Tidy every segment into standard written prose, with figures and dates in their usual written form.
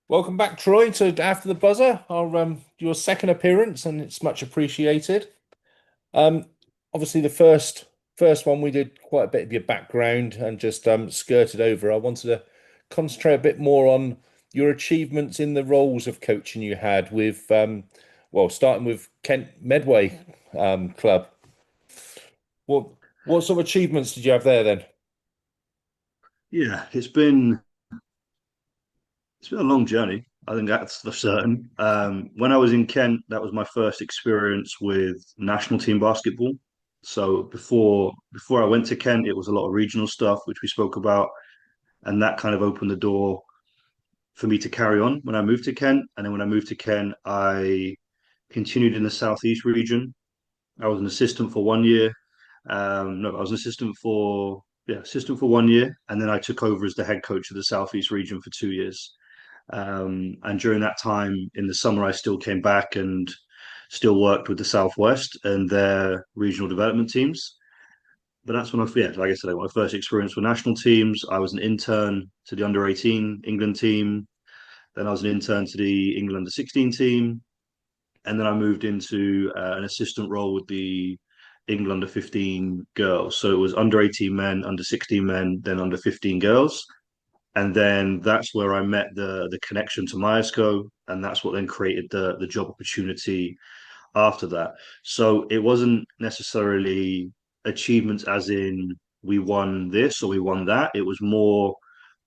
Welcome back, Troy, to After the Buzzer, your second appearance, and it's much appreciated. Um, Obviously, the first one we did quite a bit of your background and just skirted over. I wanted to concentrate a bit more on your achievements in the roles of coaching you had with, well, starting with Kent Medway Club. What what sort of achievements did you have there then? Yeah, it's been a long journey. I think that's for certain. When I was in Kent, that was my first experience with national team basketball. So before I went to Kent, it was a lot of regional stuff, which we spoke about, and that kind of opened the door for me to carry on when I moved to Kent. And then when I moved to Kent, I continued in the Southeast region. I was an assistant for 1 year. No, I was an assistant for 1 year, and then I took over as the head coach of the Southeast region for 2 years. And during that time in the summer, I still came back and still worked with the Southwest and their regional development teams. But that's when like I said, my first experience with national teams. I was an intern to the under 18 England team. Then I was an intern to the England under 16 team. And then I moved into an assistant role with the England under 15 girls. So it was under 18 men, under 16 men, then under 15 girls. And then that's where I met the connection to Myasco, and that's what then created the job opportunity after that. So it wasn't necessarily achievements as in we won this or we won that. It was more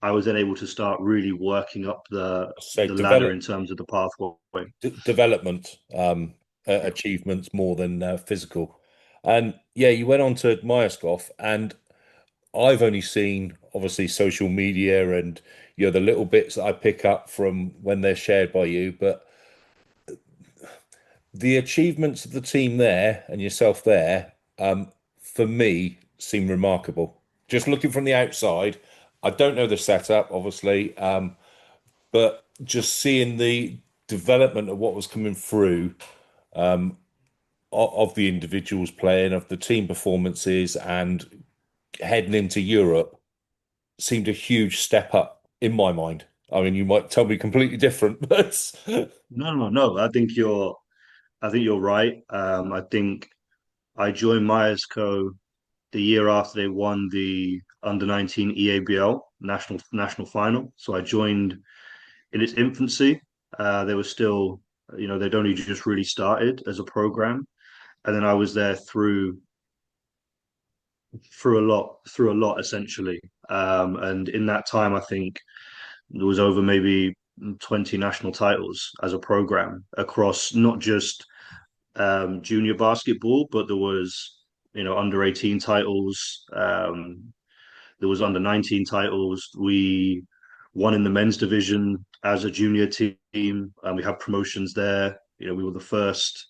I was then able to start really working up So the ladder in terms of the pathway. development Yeah. achievements more than physical. And yeah, you went on to Myerscough, and I've only seen obviously social media and the little bits that I pick up from when they're shared by you, but the achievements of the team there and yourself there, for me, seem remarkable. Just looking from the outside, I don't know the setup, obviously, but just seeing the development of what was coming through of the individuals playing, of the team performances, and heading into Europe seemed a huge step up in my mind. I mean, you might tell me completely different, but No. I think you're right. I think I joined Myasco the year after they won the under 19 EABL national final. So I joined in its infancy. They were still, they'd only just really started as a program, and then I was there through a lot essentially. And in that time, I think there was over maybe 20 national titles as a program across not just junior basketball, but there was under 18 titles. There was under 19 titles. We won in the men's division as a junior team, and we had promotions there. We were the first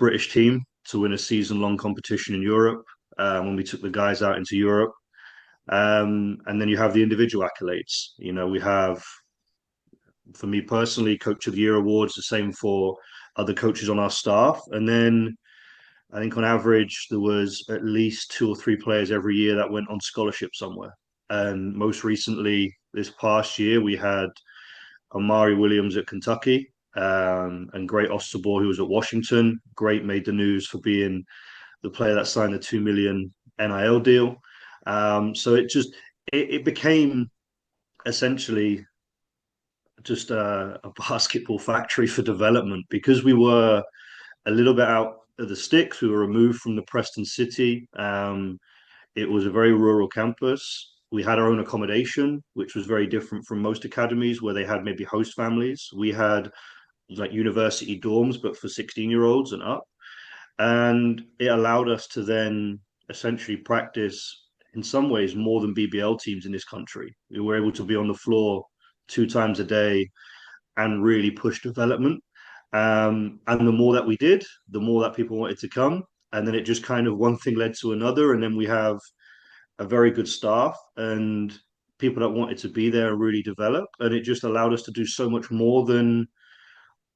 British team to win a season-long competition in Europe when we took the guys out into Europe. And then you have the individual accolades. We have, for me personally, Coach of the Year awards, the same for other coaches on our staff. And then I think on average, there was at least two or three players every year that went on scholarship somewhere. And most recently, this past year, we had Amari Williams at Kentucky and Great Osterball, who was at Washington. Great made the news for being the player that signed the 2 million NIL deal. So it became essentially just a basketball factory for development because we were a little bit out of the sticks. We were removed from the Preston City. It was a very rural campus. We had our own accommodation, which was very different from most academies where they had maybe host families. We had like university dorms, but for 16-year-olds and up. And it allowed us to then essentially practice in some ways more than BBL teams in this country. We were able to be on the floor 2 times a day and really push development. And the more that we did, the more that people wanted to come. And then it just kind of one thing led to another. And then we have a very good staff and people that wanted to be there and really develop. And it just allowed us to do so much more than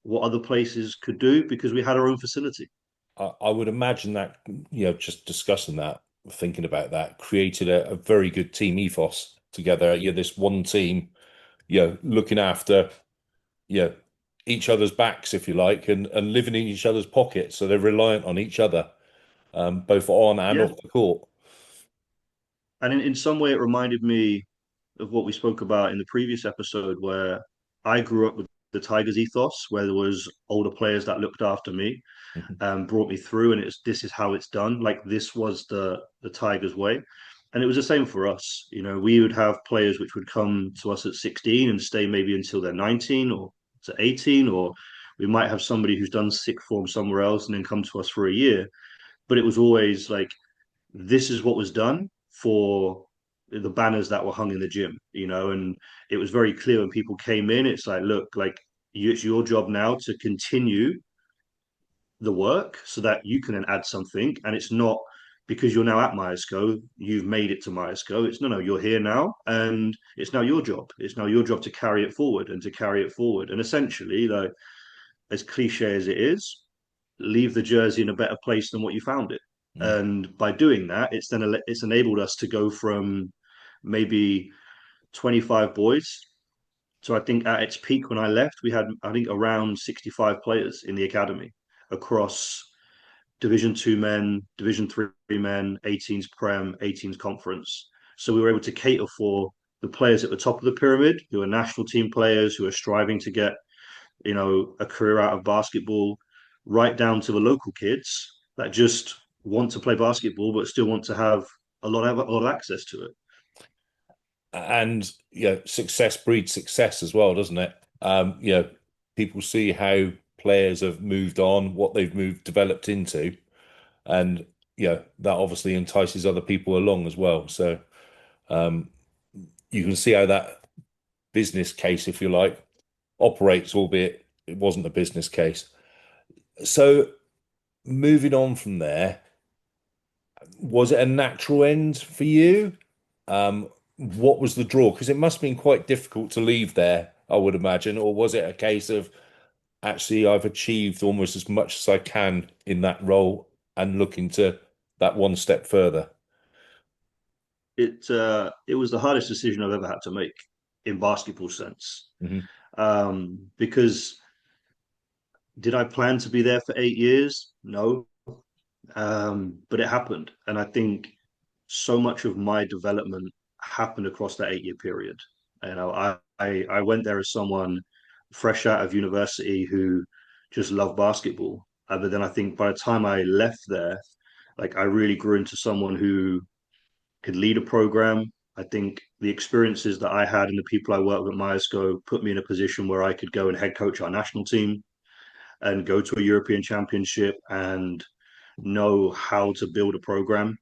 what other places could do because we had our own facility. I would imagine that, just discussing that, thinking about that, created a very good team ethos together. This one team, looking after. you know, each other's backs, if you like, and living in each other's pockets. So they're reliant on each other, both on and Yeah. off the court. And in some way, it reminded me of what we spoke about in the previous episode, where I grew up with the Tigers ethos, where there was older players that looked after me Mhm. and brought me through, and it's this is how it's done. Like this was the Tigers way, and it was the same for us. You know, we would have players which would come to us at 16 and stay maybe until they're 19 or to 18, or we might have somebody who's done sixth form somewhere else and then come to us for a year. But it was always like this is what was done for the banners that were hung in the gym, you know, and it was very clear when people came in. It's like, look, like it's your job now to continue the work so that you can then add something, and it's not because you're now at Myesco, you've made it to Myesco. It's no, you're here now, and it's now your job. It's now your job to carry it forward and to carry it forward, and essentially, like as cliche as it is, leave the jersey in a better place than what you found it. Mm. And by doing that, it's enabled us to go from maybe 25 boys. So I think at its peak when I left, we had I think around 65 players in the academy across Division Two men, Division Three men, 18s Prem, 18s Conference. So we were able to cater for the players at the top of the pyramid, who are national team players, who are striving to get a career out of basketball, right down to the local kids that just want to play basketball but still want to have a lot of access to it. And success breeds success as well, doesn't it? People see how players have moved on, what they've moved developed into, and that obviously entices other people along as well. So um, you can see how that business case, if you like, operates, albeit it wasn't a business case. So moving on from there, was it a natural end for you? What was the draw? Because it must have been quite difficult to leave there, I would imagine, or was it a case of actually I've achieved almost as much as I can in that role and looking to that one step further? It was the hardest decision I've ever had to make in basketball sense, Hmm. because did I plan to be there for 8 years? No, but it happened, and I think so much of my development happened across that 8 year period. You know, I went there as someone fresh out of university who just loved basketball. But then I think by the time I left there, like I really grew into someone who could lead a program. I think the experiences that I had and the people I worked with at Myesco put me in a position where I could go and head coach our national team and go to a European championship and know how to build a program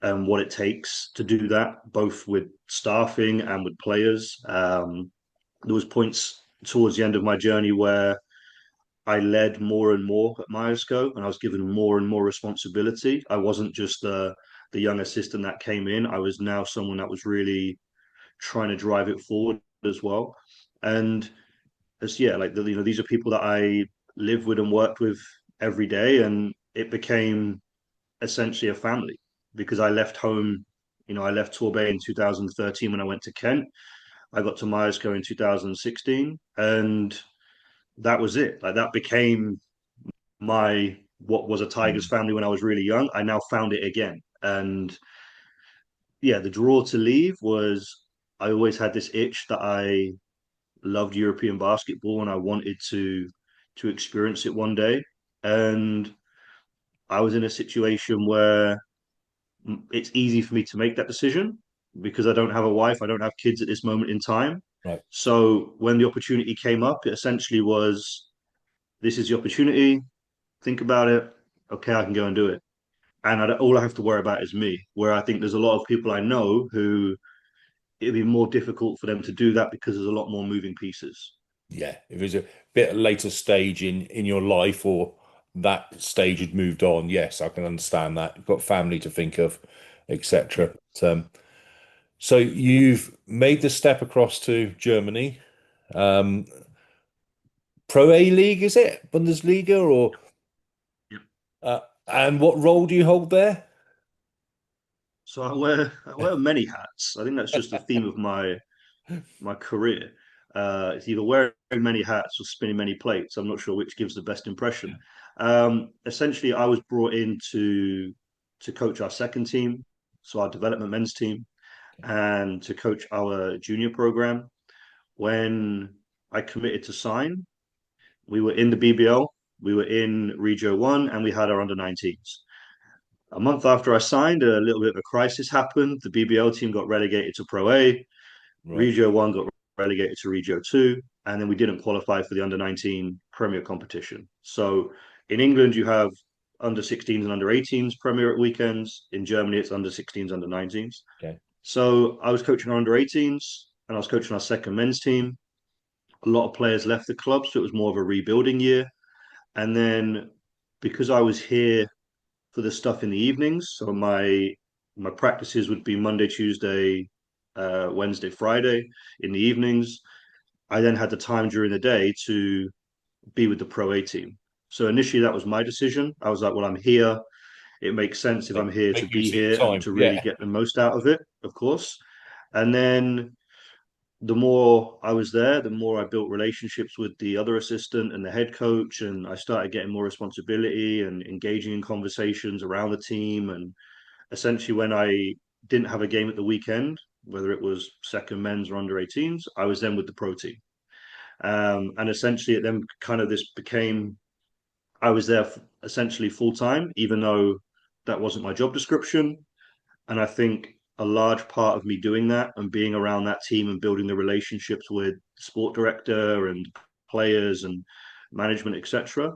and what it takes to do that, both with staffing and with players. There was points towards the end of my journey where I led more and more at Myosco, and I was given more and more responsibility. I wasn't just the young assistant that came in. I was now someone that was really trying to drive it forward as well. And as yeah, like these are people that I live with and worked with every day, and it became essentially a family because I left home. I left Torbay in 2013 when I went to Kent. I got to Myerscough in 2016, and that was it. Like that became my what was a Tigers Mm. family when I was really young. I now found it again, and yeah, the draw to leave was I always had this itch that I loved European basketball and I wanted to experience it one day, and I was in a situation where it's easy for me to make that decision because I don't have a wife, I don't have kids at this moment in time. Right. So when the opportunity came up, it essentially was this is the opportunity, think about it. Okay, I can go and do it. And all I have to worry about is me. Where I think there's a lot of people I know who it'd be more difficult for them to do that because there's a lot more moving pieces. Yeah, if it's a bit later stage in your life or that stage had moved on, yes, I can understand that. You've got family to think of, Yeah. etc. So you've made the step across to Germany. Um, Pro A League, is it? Bundesliga or Yeah. and what role do you hold there? So I wear many hats. I think that's just the theme of my career. It's either wearing many hats or spinning many plates. I'm not sure which gives the best impression. Essentially, I was brought in to coach our second team, so our development men's team, and to coach our junior program. When I committed to sign, we were in the BBL, we were in Regio 1, and we had our under 19s. A month after I signed, a little bit of a crisis happened. The BBL team got relegated to Pro A. Right. Regio 1 got relegated to Regio 2, and then we didn't qualify for the under 19 Premier competition. So in England, you have under 16s and under 18s Premier at weekends. In Germany, it's under 16s, under 19s. Okay. So I was coaching our under 18s and I was coaching our second men's team. A lot of players left the club, so it was more of a rebuilding year. And then because I was here for the stuff in the evenings, so my practices would be Monday, Tuesday, Wednesday, Friday in the evenings. I then had the time during the day to be with the Pro A team. So initially, that was my decision. I was like, well, I'm here. It makes sense if I'm here to Make use be of your here and time. to really Yeah. get the most out of it, of course. And then the more I was there, the more I built relationships with the other assistant and the head coach, and I started getting more responsibility and engaging in conversations around the team. And essentially, when I didn't have a game at the weekend, whether it was second men's or under 18s, I was then with the pro team. And essentially, it then kind of this became I was there essentially full time, even though that wasn't my job description. And I think a large part of me doing that and being around that team and building the relationships with the sport director and players and management, etc.,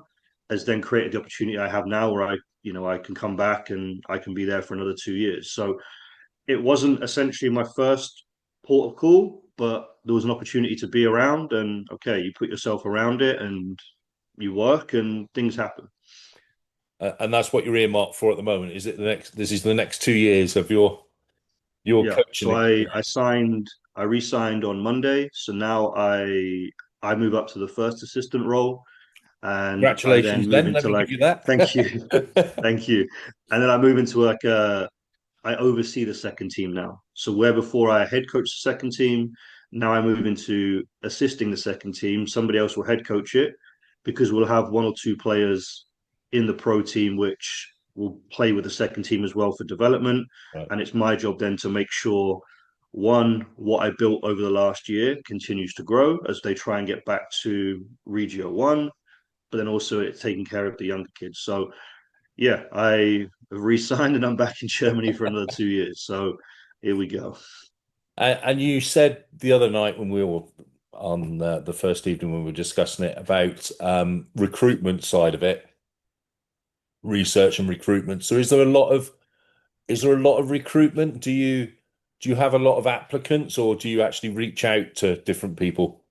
has then created the opportunity I have now where I can come back and I can be there for another 2 years. So it wasn't essentially my first port of call, but there was an opportunity to be around and okay, you put yourself around it and you work and things happen. And that's what you're earmarked for at the moment. Is it the next? This is the next 2 years of your Yeah. coaching So I experience. signed, I re-signed on Monday. So now I move up to the first assistant role and I then Congratulations, move Ben. Let into me like, give you that. thank you. Thank you. And then I move into like I oversee the second team now. So where before I head coach the second team, now I move into assisting the second team. Somebody else will head coach it because we'll have one or two players in the pro team which will play with the second team as well for development. Right. And it's my job then to make sure one, what I built over the last year continues to grow as they try and get back to Regio 1, but then also it's taking care of the younger kids. So yeah, I have re-signed and I'm back in Germany for another 2 years. So here we go. And you said the other night when we were on the first evening when we were discussing it about recruitment side of it, research and recruitment. So is there a lot of recruitment? Do you have a lot of applicants or do you actually reach out to different people?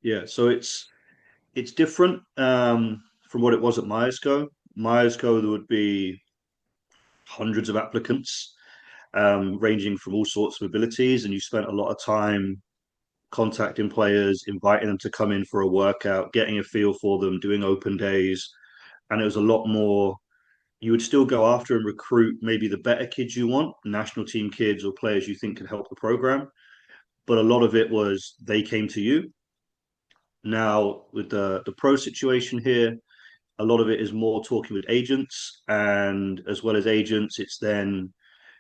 Yeah, so it's different from what it was at Myersco. Myersco, there would be hundreds of applicants, ranging from all sorts of abilities, and you spent a lot of time contacting players, inviting them to come in for a workout, getting a feel for them, doing open days, and it was a lot more. You would still go after and recruit maybe the better kids you want, national team kids or players you think can help the program. But a lot of it was they came to you. Now, with the pro situation here, a lot of it is more talking with agents. And as well as agents, it's then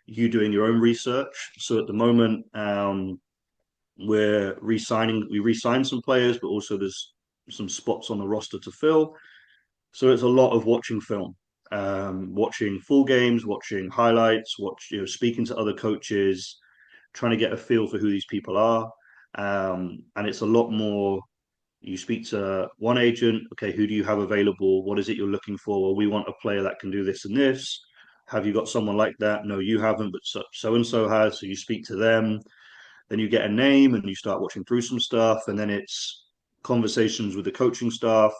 you doing your own research. So at the moment, we re-signed some players, but also there's some spots on the roster to fill. So it's a lot of watching film, watching full games, watching highlights, speaking to other coaches, trying to get a feel for who these people are. And it's a lot more. You speak to one agent, okay, who do you have available? What is it you're looking for? Well, we want a player that can do this and this. Have you got someone like that? No, you haven't, but so and so has. So you speak to them, then you get a name and you start watching through some stuff, and then it's conversations with the coaching staff.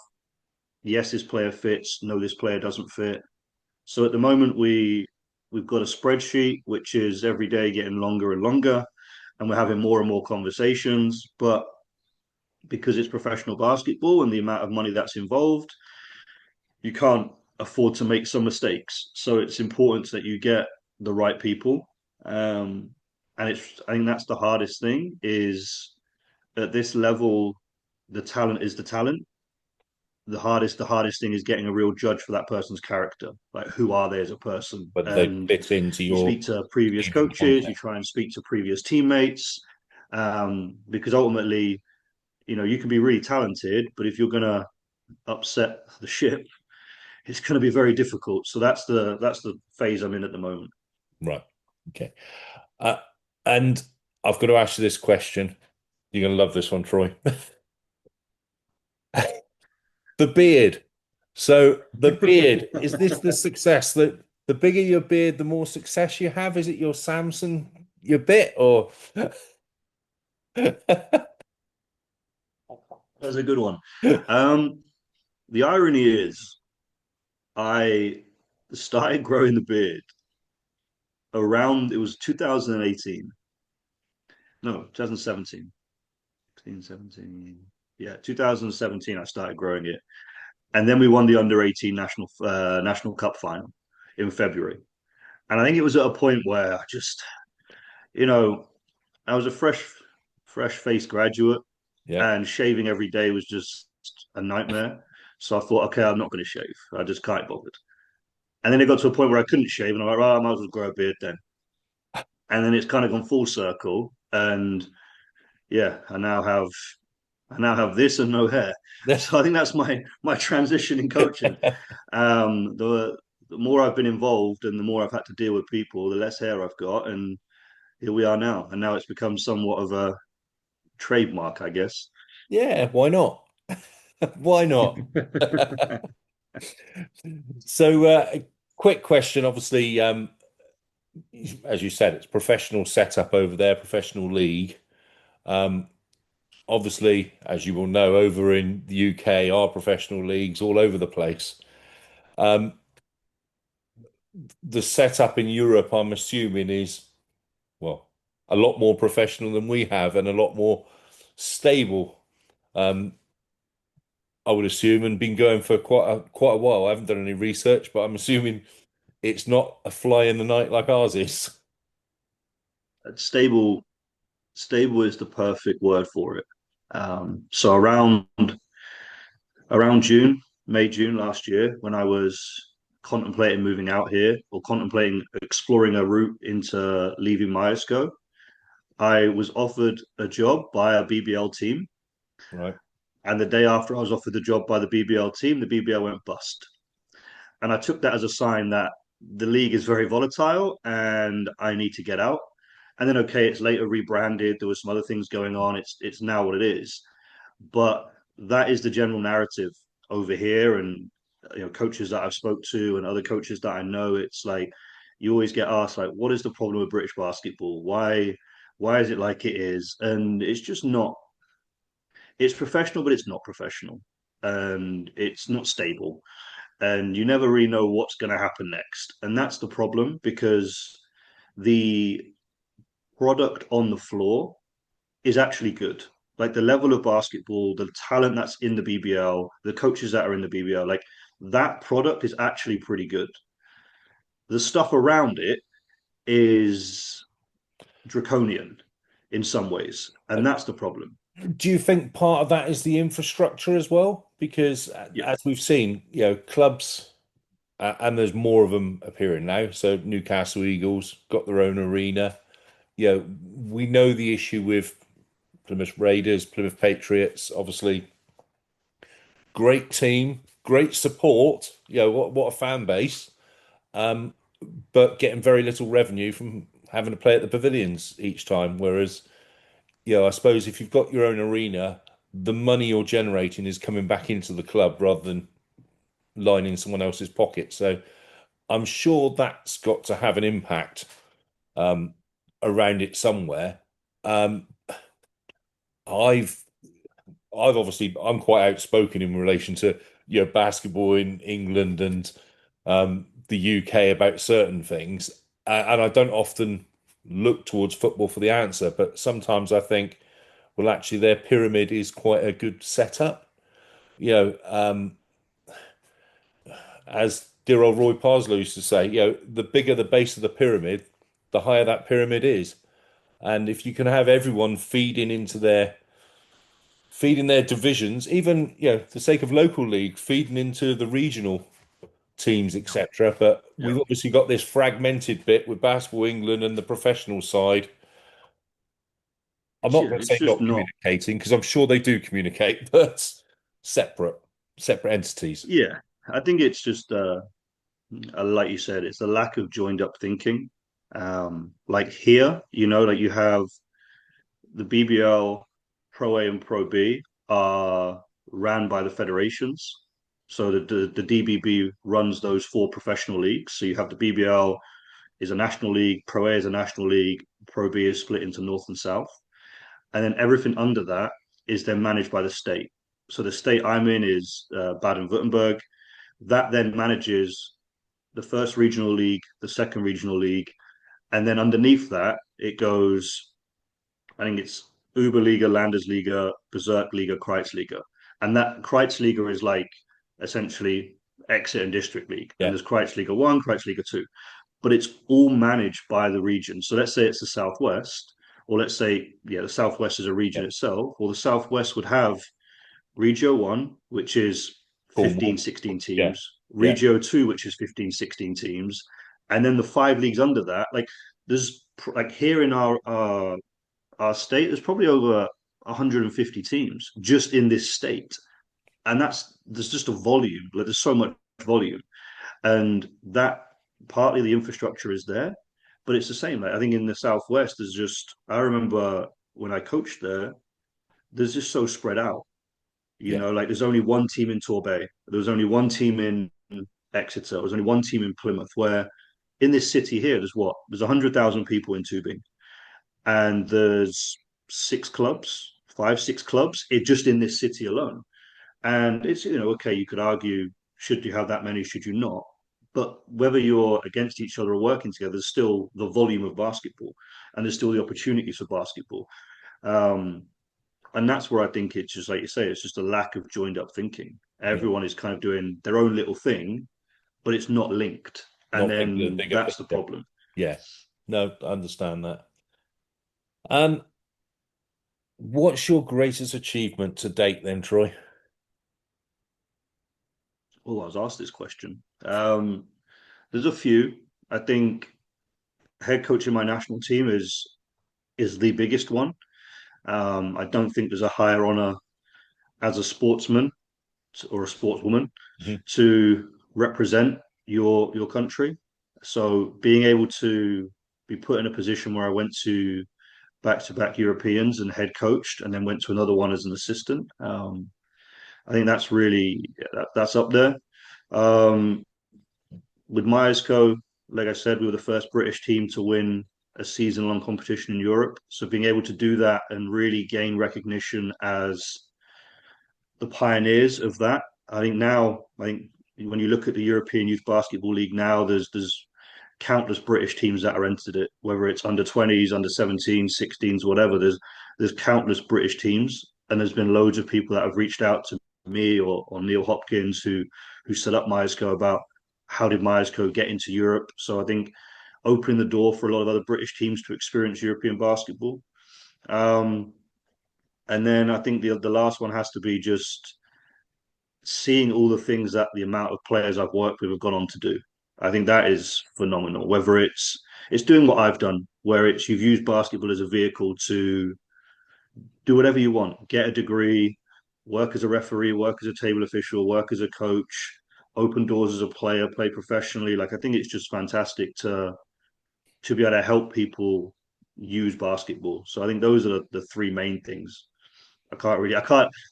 Yes, this player fits. No, this player doesn't fit. So at the moment, we've got a spreadsheet which is every day getting longer and longer, and we're having more and more conversations. But because it's professional basketball and the amount of money that's involved, you can't afford to make some mistakes. So it's important that you get the right people. And I think that's the hardest thing is at this level, the talent is the talent. The hardest thing is getting a real judge for that person's character. Like, who are they as a person? Whether they And fit into you your speak to previous team and coaches, you context. try and speak to previous teammates, because ultimately, you can be really talented, but if you're gonna upset the ship, it's going to be very difficult. So that's the phase I'm in at the moment. Right. Okay. Uh, and I've got to ask you this question. You're going to love this one, Troy. The beard. So the beard, is this the success that the bigger your beard, the more success you have? Is it your Samson, your bit, or That's a good one. Um, the irony is, I started growing the beard around it was 2018, no, 2017, 16, 17, yeah, 2017. I started growing it, and then we won the under 18 national cup final in February, and I think it was at a point where I just, you know, I was a fresh faced graduate, yeah? and shaving every day was just a nightmare. So I thought, okay, I'm not going to shave. I just can't bother. And then it got to a point where I couldn't shave, and I'm like, well, I might as well grow a beard then. And then it's kind of gone full circle, and yeah, I now have this and no hair. So I think that's my transition in coaching. The more I've been involved and the more I've had to deal with people, the less hair I've got, and here we are now. And now it's become somewhat of a trademark, I guess. Yeah, why not? Why not? So, a quick question. Obviously, as you said, it's professional setup over there, professional league. Um, Obviously, as you will know, over in the UK, are professional leagues all over the place. Um, the setup in Europe, I'm assuming, is, well, a lot more professional than we have and a lot more stable. Um, I would assume, and been going for quite a while. I haven't done any research, but I'm assuming it's not a fly in the night like ours is. Stable stable is the perfect word for it. So around June last year, when I was contemplating moving out here or contemplating exploring a route into leaving Myosco, I was offered a job by a BBL team. Right. And the day after I was offered the job by the BBL team, the BBL went bust. And I took that as a sign that the league is very volatile and I need to get out. And then okay, it's later rebranded. There was some other things going on. It's now what it is. But that is the general narrative over here. And coaches that I've spoke to and other coaches that I know, it's like you always get asked like, what is the problem with British basketball? Why is it like it is? And it's just not. It's professional, but it's not professional, and it's not stable, and you never really know what's going to happen next. And that's the problem because the product on the floor is actually good. Like the level of basketball, the talent that's in the BBL, the coaches that are in the BBL, like that product is actually pretty good. The stuff around it is draconian in some ways, and that's the problem. Do you think part of that is the infrastructure as well? Because Yeah, as we've seen, clubs, and there's more of them appearing now. So Newcastle Eagles got their own arena. We know the issue with Plymouth Raiders, Plymouth Patriots, obviously great team, great support. What a fan base. Um, but getting very little revenue from having to play at the pavilions each time. Whereas, I suppose if you've got your own arena, the money you're generating is coming back into the club rather than lining someone else's pocket. So I'm sure that's got to have an impact um, around it somewhere. Um, I've I've obviously I'm quite outspoken in relation to basketball in England and the UK about certain things, and I don't often look towards football for the answer, but sometimes I think, well, actually, their pyramid is quite a good setup. As dear old Roy Parslow used to say, the bigger the base of the pyramid, the higher that pyramid is, and if you can have everyone feeding into their feeding their divisions, even for the sake of local league, feeding into the regional teams, etc. But Yeah. we've obviously got this fragmented bit with Basketball England and the professional side. I'm not Yeah, going to it's say just not not. communicating because I'm sure they do communicate, but separate, separate entities. Yeah, I think it's just like you said, it's a lack of joined up thinking. Like here, like you have the BBL, Pro A and Pro B are ran by the federations. So the DBB runs those four professional leagues. So you have the BBL is a national league, Pro A is a national league, Pro B is split into North and South. And then everything under that is then managed by the state. So the state I'm in is Baden-Württemberg. That then manages the first regional league, the second regional league, and then underneath that it goes. I think it's Uberliga, Landesliga, Bezirksliga, Kreisliga, and that Kreisliga is like essentially Exeter and District League. Then Yeah, there's Kreisliga One, Kreisliga Two, but it's all managed by the region. So let's say it's the Southwest, or let's say the Southwest is a yeah, region itself, or the Southwest would have Regio 1, which is Cornwall. 15, 16 Yeah, teams, yeah, Regio 2, which is 15, 16 teams, and then the five leagues under that. Like there's like here in our state, there's probably over 150 teams just in this state. And there's just a volume, like there's so much volume. And that partly the infrastructure is there, but it's the same. Like I think in the Southwest, I remember when I coached there, there's just so spread out. yeah, Like there's only one team in Torbay, there was only one team in Exeter, there was only one team in Plymouth, where in this city here, there's 100,000 people in Tubing, and there's six clubs, five, six clubs, just in this city alone. And it's, okay, you could argue, should you have that many, should you not? But whether you're against each other or working together, there's still the volume of basketball and there's still the opportunities for basketball. Um, and that's where I think it's just like you say, it's just a lack of joined up thinking. yeah. Everyone is kind of doing their own little thing, but it's not linked. And Not thinking of the then bigger that's the picture. problem. Yeah, no, I understand that. Um, what's your greatest achievement to date then, Troy? Oh, I was asked this question. There's a few. I think head coaching my national team is the biggest one. I don't think there's a higher honor as a sportsman or a sportswoman Mhm. to represent your country. So being able to be put in a position where I went to back Europeans and head coached, and then went to another one as an assistant. I think that's really that's up there. Um, with Myerscough, like I said, we were the first British team to win a season-long competition in Europe. So being able to do that and really gain recognition as the pioneers of that, I think when you look at the European Youth Basketball League now, there's countless British teams that are entered it, whether it's under 20s, under 17s, 16s, whatever. There's countless British teams, and there's been loads of people that have reached out to me or Neil Hopkins who set up Myerscough about how did Myerscough get into Europe. So I think opening the door for a lot of other British teams to experience European basketball. Um, and then I think the last one has to be just seeing all the things that the amount of players I've worked with have gone on to do. I think that is phenomenal. Whether it's doing what I've done, where it's you've used basketball as a vehicle to do whatever you want, get a degree, work as a referee, work as a table official, work as a coach, open doors as a player, play professionally. Like I think it's just fantastic to be able to help people use basketball. So I think those are the three main things. No,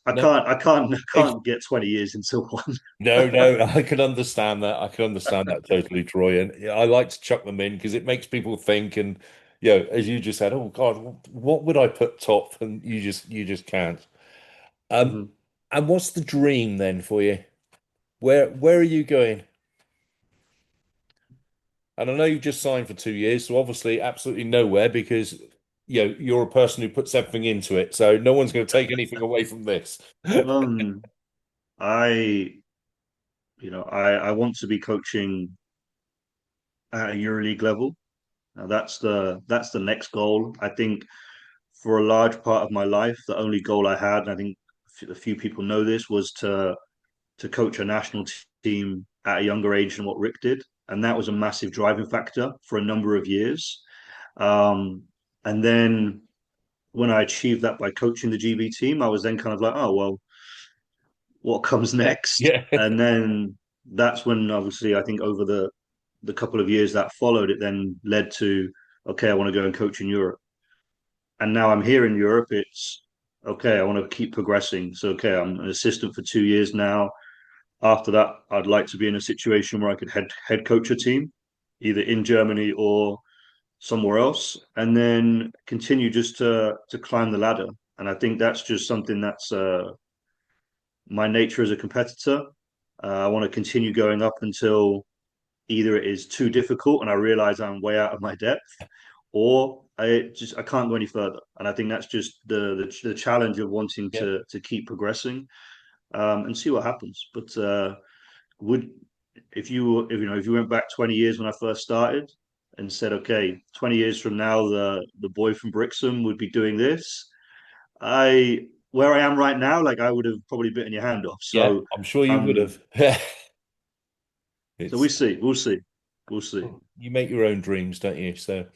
I ex- can't get 20 years into one. no, no. I can understand that. I can understand that totally, Troy. And yeah, I like to chuck them in because it makes people think. And as you just said, oh God, what would I put top? And you just can't. Um, Mhm. and what's the dream then for you? Where are you going? And I know you've just signed for 2 years, so obviously absolutely nowhere because you're a person who puts everything into it. So no one's going to take anything away from this. Um, I, I want to be coaching at a EuroLeague level. Now that's the next goal. I think for a large part of my life, the only goal I had, and I think a few people know this, was to coach a national team at a younger age than what Rick did, and that was a massive driving factor for a number of years. Um, and then when I achieved that by coaching the GB team, I was then kind of like, oh well, what comes next? Yeah. And then that's when obviously I think over the couple of years that followed, it then led to okay, I want to go and coach in Europe. And now I'm here in Europe. It's okay, I want to keep progressing. So okay, I'm an assistant for 2 years now. After that, I'd like to be in a situation where I could head coach a team, either in Germany or somewhere else, and then continue just to climb the ladder. And I think that's just something that's my nature as a competitor. I want to continue going up until either it is too difficult and I realize I'm way out of my depth, or I can't go any further. And I think that's just the challenge of wanting Yeah. to keep progressing and see what happens. But would if you went back 20 years when I first started and said, okay, 20 years from now, the boy from Brixham would be doing this, I where I am right now, like I would have probably bitten your hand off. Yeah, So I'm sure you would um, have. we It's see, we'll see. you make your own dreams, don't you? So,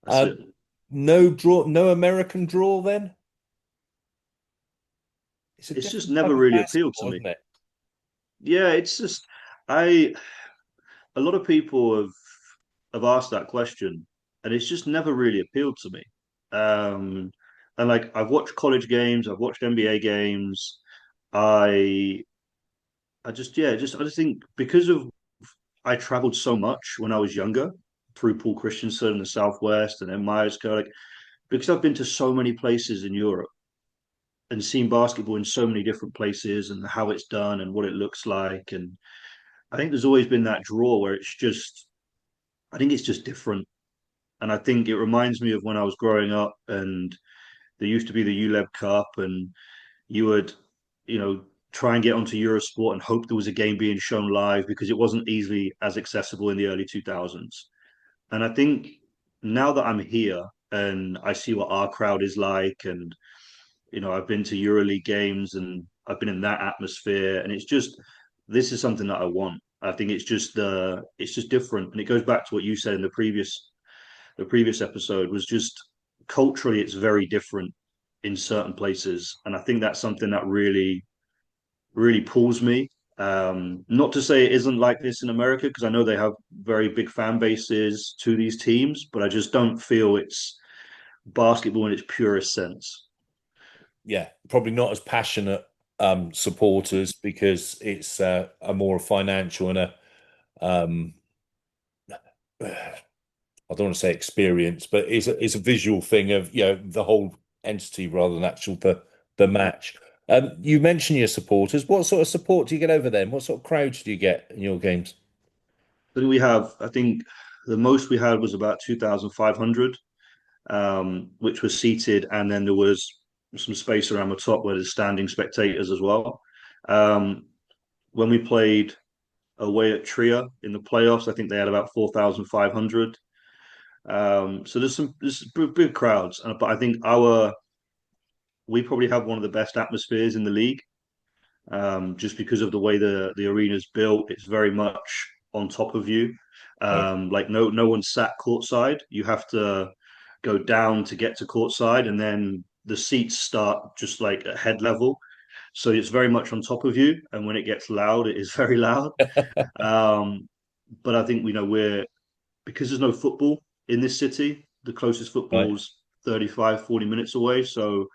That's it. um, no draw, no American draw then? It's a It's just different never type of really appealed to basketball, me. isn't it? Yeah, it's just I a lot of people have asked that question, and it's just never really appealed to me. Um, and like I've watched college games, I've watched NBA games. I I just think because of I traveled so much when I was younger through Paul Christensen and the Southwest and then Myers like because I've been to so many places in Europe and seen basketball in so many different places and how it's done and what it looks like. And I think there's always been that draw where I think it's just different. And I think it reminds me of when I was growing up and there used to be the ULEB Cup and you would, you know, try and get onto Eurosport and hope there was a game being shown live because it wasn't easily as accessible in the early 2000s. And I think now that I'm here and I see what our crowd is like and I've been to EuroLeague games and I've been in that atmosphere, and it's just this is something that I want. I think it's just different, and it goes back to what you said in the previous episode was just culturally it's very different in certain places, and I think that's something that really pulls me. Not to say it isn't like this in America because I know they have very big fan bases to these teams, but I just don't feel it's basketball in its purest sense. Yeah, probably not as passionate supporters because it's a more financial and a um I don't want to say experience, but it's a visual thing of the whole entity rather than actual the match. You mentioned your supporters. What sort of support do you get over them? What sort of crowds do you get in your games? I think the most we had was about 2,500, which was seated, and then there was some space around the top where there's standing spectators as well. Um, when we played away at Trier in the playoffs, I think they had about 4,500. So there's big crowds, but I think our we probably have one of the best atmospheres in the league, just because of the way the arena's built. It's very much on top of you. Right. Like no one's sat courtside. You have to go down to get to courtside, and then the seats start just like at head level. So it's very much on top of you, and when it gets loud, it is very loud. Um, but I think we're because there's no football in this city. The closest Right. football's 35, 40 minutes away. So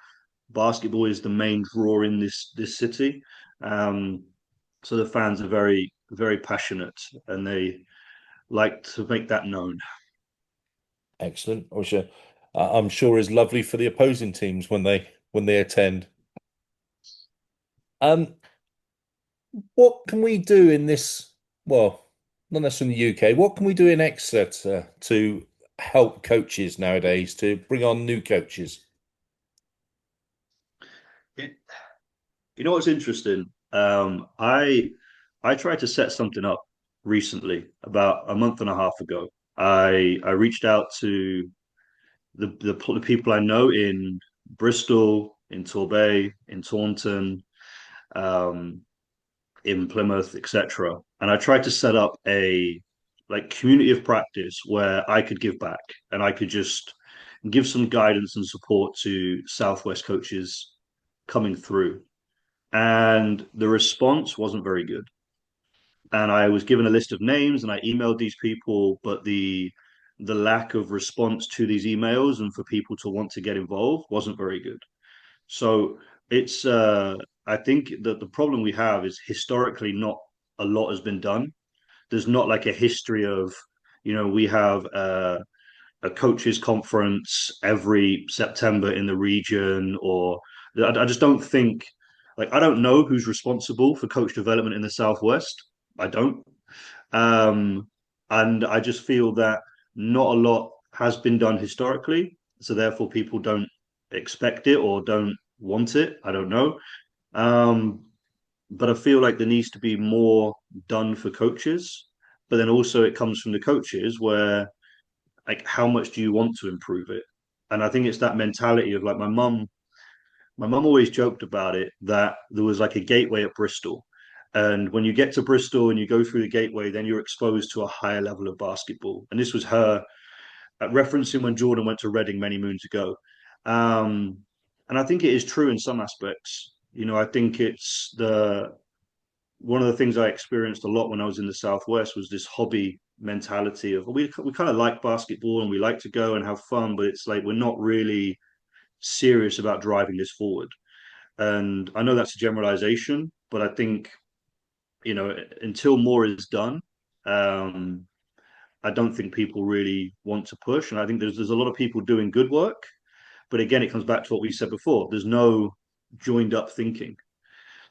basketball is the main draw in this city. Um, so the fans are very, very passionate and they like to make that known. Excellent. Which I'm sure is lovely for the opposing teams when they attend. Um, what can we do in this? Well, not necessarily in the UK. What can we do in Exeter to help coaches nowadays to bring on new coaches? You know what's interesting? I tried to set something up recently, about a month and a half ago. I reached out to the people I know in Bristol, in Torbay, in Taunton, um, in Plymouth, etc. And I tried to set up a like community of practice where I could give back and I could just give some guidance and support to Southwest coaches coming through. And the response wasn't very good. And I was given a list of names and I emailed these people, but the lack of response to these emails and for people to want to get involved wasn't very good. So it's I think that the problem we have is historically not a lot has been done. There's not like a history of, we have a coaches conference every September in the region, or I just don't think like I don't know who's responsible for coach development in the Southwest. I don't. Um, and I just feel that not a lot has been done historically, so therefore people don't expect it or don't want it. I don't know. Um, but I feel like there needs to be more done for coaches. But then also it comes from the coaches where like how much do you want to improve it? And I think it's that mentality of like my mum always joked about it that there was like a gateway at Bristol. And when you get to Bristol and you go through the gateway, then you're exposed to a higher level of basketball. And this was her referencing when Jordan went to Reading many moons ago. Um, and I think it is true in some aspects. I think it's the one of the things I experienced a lot when I was in the Southwest was this hobby mentality of we kind of like basketball and we like to go and have fun, but it's like we're not really serious about driving this forward. And I know that's a generalization, but I think, until more is done, um, I don't think people really want to push. And I think there's a lot of people doing good work, but again, it comes back to what we said before. There's no joined up thinking.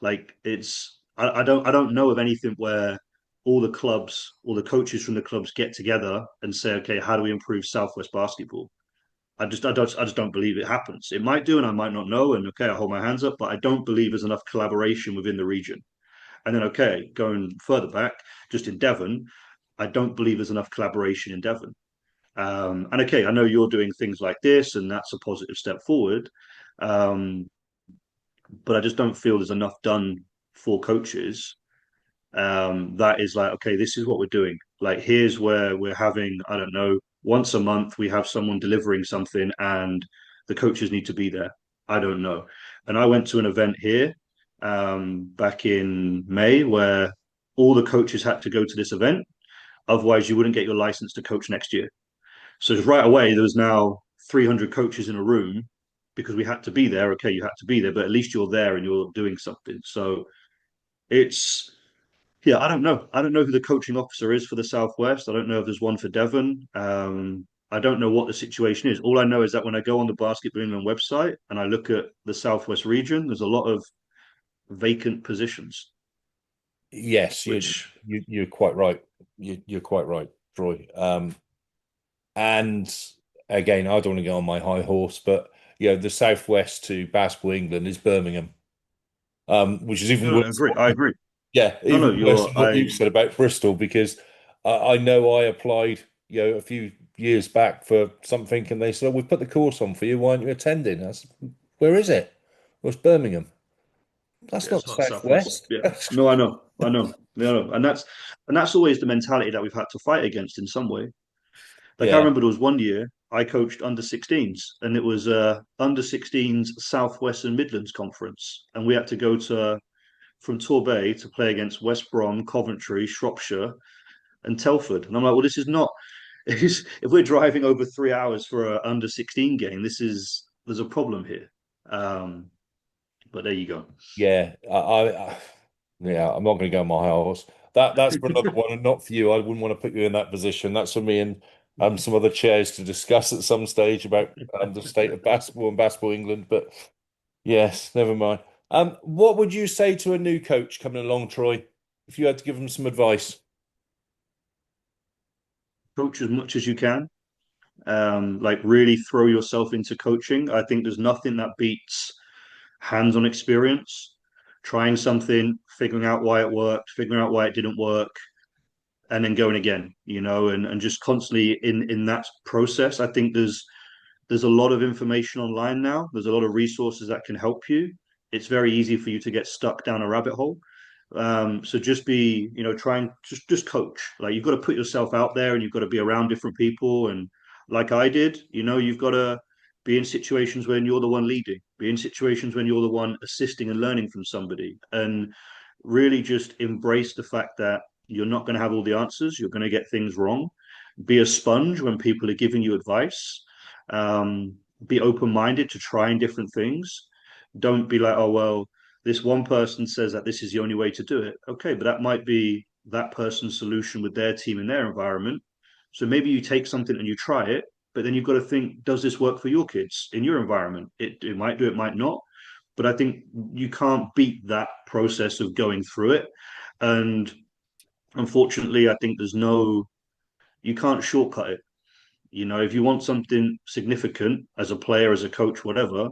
Like I don't know of anything where all the coaches from the clubs get together and say, okay, how do we improve Southwest basketball? I just don't believe it happens. It might do, and I might not know. And okay, I hold my hands up, but I don't believe there's enough collaboration within the region. And then okay, going further back, just in Devon, I don't believe there's enough collaboration in Devon. And okay, I know you're doing things like this, and that's a positive step forward. Um, but I just don't feel there's enough done for coaches. That is like, okay, this is what we're doing. Like, here's where we're having, I don't know, once a month we have someone delivering something, and the coaches need to be there. I don't know. And I went to an event here back in May where all the coaches had to go to this event. Otherwise, you wouldn't get your license to coach next year. So just right away, there was now 300 coaches in a room because we had to be there. Okay, you had to be there, but at least you're there and you're doing something. So it's yeah, I don't know. I don't know who the coaching officer is for the Southwest. I don't know if there's one for Devon. I don't know what the situation is. All I know is that when I go on the Basketball England website and I look at the Southwest region, there's a lot of vacant positions, Yes, which you're quite right. You're quite right, Troy. And again, I don't want to go on my high horse, but the southwest to Basketball England is Birmingham, which is even no, I worse. agree. I agree. Yeah, No, no, even worse than what you said about Bristol, because I know I applied, a few years back for something, and they said, "Oh, we've put the course on for you. Why aren't you attending?" I said, "Where is it?" Well, it's Birmingham. That's yeah, not it's the not Southwest. southwest. Yeah, no, I know, no, and that's always the mentality that we've had to fight against in some way. Like I Yeah, remember there was one year I coached under 16s, and it was under 16s Southwestern Midlands Conference, and we had to go to from Torbay to play against West Brom, Coventry, Shropshire, and Telford. And I'm like, well, this is not. If we're driving over 3 hours for an under 16 game, there's a problem here. Um, but there you go. yeah. Yeah, I'm not going to go on my high horse. That's for another one, and not for you. I wouldn't want to put you in that position. That's for me and some other chairs to discuss at some stage about the state of basketball and basketball England. But yes, never mind. What would you say to a new coach coming along, Troy, if you had to give them some advice? Coach as much as you can. Like really throw yourself into coaching. I think there's nothing that beats hands-on experience, trying something, figuring out why it worked, figuring out why it didn't work, and then going again, and just constantly in that process. I think there's a lot of information online now. There's a lot of resources that can help you. It's very easy for you to get stuck down a rabbit hole. So just be, try and just coach. Like you've got to put yourself out there and you've got to be around different people. And like I did, you've got to be in situations when you're the one leading, be in situations when you're the one assisting and learning from somebody, and really just embrace the fact that you're not going to have all the answers. You're going to get things wrong. Be a sponge when people are giving you advice. Be open-minded to trying different things. Don't be like, oh, well, this one person says that this is the only way to do it. Okay, but that might be that person's solution with their team and their environment. So maybe you take something and you try it, but then you've got to think, does this work for your kids in your environment? It might do, it might not. But I think you can't beat that process of going through it. And unfortunately, I think you can't shortcut it. If you want something significant as a player, as a coach, whatever,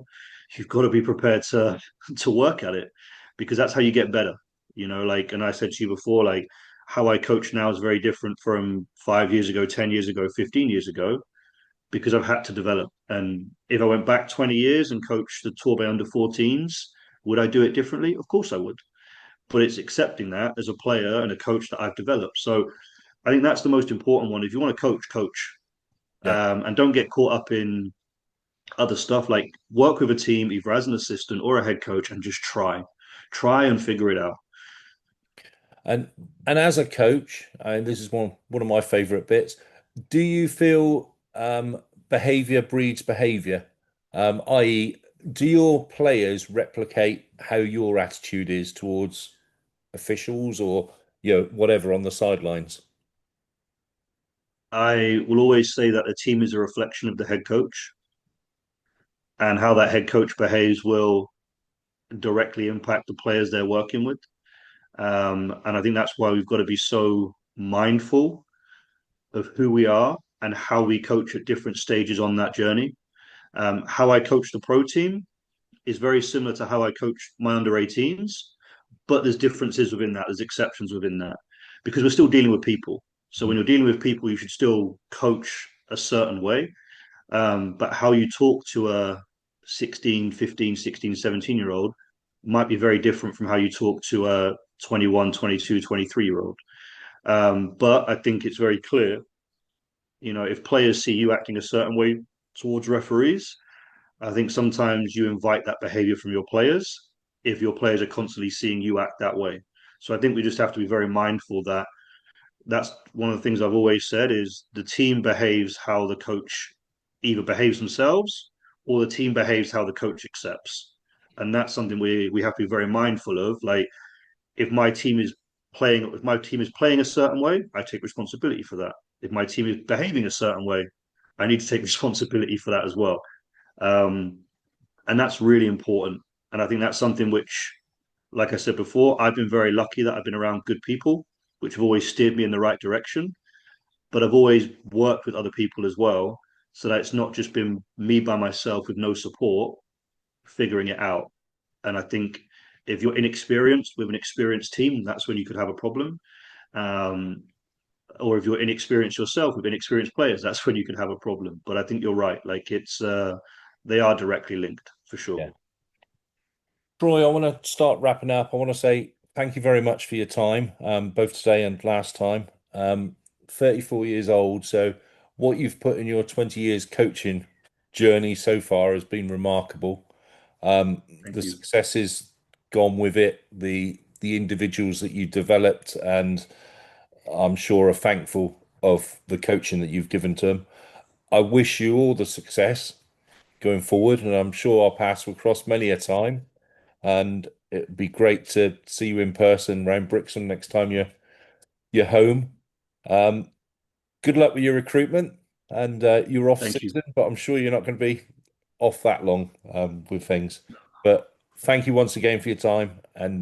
you've got to be prepared to work at it because that's how you get better. Like, and I said to you before, like how I coach now is very different from 5 years ago, 10 years ago, 15 years ago, because I've had to develop. And if I went back 20 years and coached the Torbay under 14s, would I do it differently? Of course I would. But it's accepting that as a player and a coach that I've developed. So I think that's the most important one. If you want to coach, coach. Yeah. And don't get caught up in other stuff. Like work with a team, either as an assistant or a head coach, and just try and figure it out. And as a coach, and this is one of my favorite bits, do you feel behavior breeds behavior? I.e., do your players replicate how your attitude is towards officials or whatever on the sidelines? I will always say that the team is a reflection of the head coach, and how that head coach behaves will directly impact the players they're working with. And I think that's why we've got to be so mindful of who we are and how we coach at different stages on that journey. How I coach the pro team is very similar to how I coach my under 18s, but there's differences within that. There's exceptions within that because we're still dealing with people. So when you're dealing with people, you should still coach a certain way. But how you talk to a 16, 15, 16, 17 year old might be very different from how you talk to a 21, 22, 23 year old. But I think it's very clear, if players see you acting a certain way towards referees, I think sometimes you invite that behavior from your players if your players are constantly seeing you act that way. So I think we just have to be very mindful that that's one of the things I've always said is the team behaves how the coach either behaves themselves or the team behaves how the coach accepts. And that's something we have to be very mindful of. Like if my team is playing a certain way, I take responsibility for that. If my team is behaving a certain way, I need to take responsibility for that as well. Um, and that's really important. And I think that's something which, like I said before, I've been very lucky that I've been around good people, which have always steered me in the right direction. But I've always worked with other people as well, so that it's not just been me by myself with no support figuring it out. And I think if you're inexperienced with an experienced team, that's when you could have a problem. Um, or if you're inexperienced yourself with inexperienced players, that's when you could have a problem. But I think you're right. Like they are directly linked for Yeah. sure. Troy, I want to start wrapping up. I want to say thank you very much for your time, both today and last time. 34 years old, so what you've put in your 20 years coaching journey so far has been remarkable. Thank The you. successes gone with it, the individuals that you developed, and I'm sure are thankful of the coaching that you've given to them. I wish you all the success going forward, and I'm sure our paths will cross many a time. And it'd be great to see you in person around Brixham next time you're home. Um, Good luck with your recruitment, and you're off Thank you. season, but I'm sure you're not going to be off that long with things. But thank you once again for your time, and